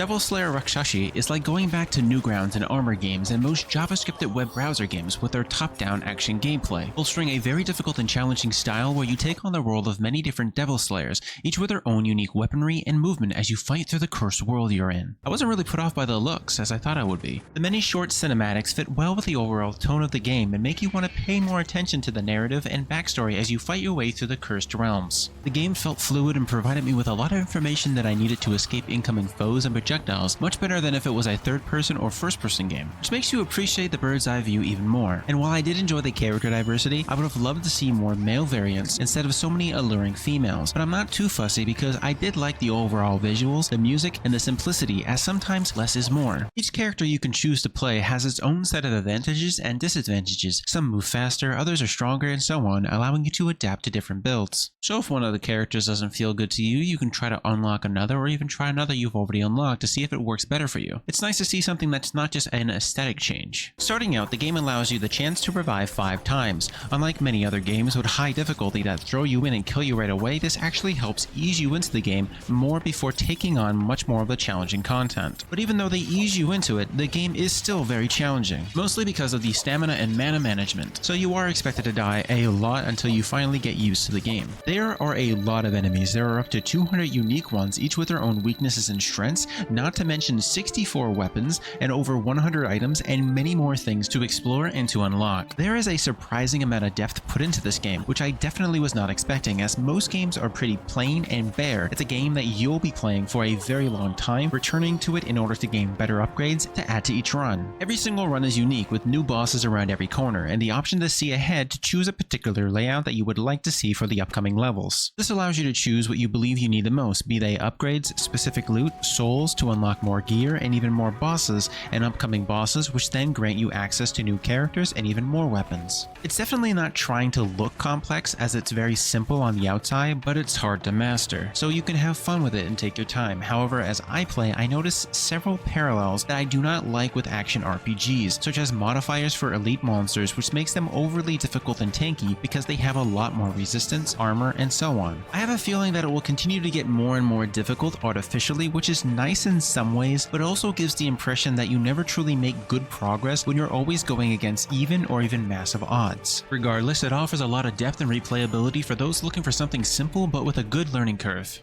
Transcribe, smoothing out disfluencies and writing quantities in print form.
Devil Slayer Raksasi is like going back to Newgrounds and Armor games and most JavaScripted web browser games with their top-down action gameplay, bolstering a very difficult and challenging style where you take on the role of many different Devil Slayers, each with their own unique weaponry and movement as you fight through the cursed world you're in. I wasn't really put off by the looks, as I thought I would be. The many short cinematics fit well with the overall tone of the game and make you want to pay more attention to the narrative and backstory as you fight your way through the cursed realms. The game felt fluid and provided me with a lot of information that I needed to escape incoming foes and projectiles, much better than if it was a third-person or first-person game, which makes you appreciate the bird's eye view even more. And while I did enjoy the character diversity, I would have loved to see more male variants instead of so many alluring females, but I'm not too fussy because I did like the overall visuals, the music, and the simplicity, as sometimes less is more. Each character you can choose to play has its own set of advantages and disadvantages. Some move faster, others are stronger, and so on, allowing you to adapt to different builds. So if one of the characters doesn't feel good to you, you can try to unlock another or even try another you've already unlocked to see if it works better for you. It's nice to see something that's not just an aesthetic change. Starting out, the game allows you the chance to revive 5 times. Unlike many other games with high difficulty that throw you in and kill you right away, this actually helps ease you into the game more before taking on much more of the challenging content. But even though they ease you into it, the game is still very challenging, mostly because of the stamina and mana management, so you are expected to die a lot until you finally get used to the game. There are a lot of enemies. There are up to 200 unique ones, each with their own weaknesses and strengths, not to mention 64 weapons and over 100 items and many more things to explore and to unlock. There is a surprising amount of depth put into this game, which I definitely was not expecting, as most games are pretty plain and bare. It's a game that you'll be playing for a very long time, returning to it in order to gain better upgrades to add to each run. Every single run is unique, with new bosses around every corner, and the option to see ahead to choose a particular layout that you would like to see for the upcoming levels. This allows you to choose what you believe you need the most, be they upgrades, specific loot, souls to unlock more gear, and even more bosses and upcoming bosses, which then grant you access to new characters and even more weapons. It's definitely not trying to look complex, as it's very simple on the outside, but it's hard to master, so you can have fun with it and take your time. However, as I play, I notice several parallels that I do not like with action RPGs, such as modifiers for elite monsters, which makes them overly difficult and tanky because they have a lot more resistance, armor, and so on. I have a feeling that it will continue to get more and more difficult artificially, which is nice in some ways, but also gives the impression that you never truly make good progress when you're always going against even or even massive odds. Regardless, it offers a lot of depth and replayability for those looking for something simple but with a good learning curve.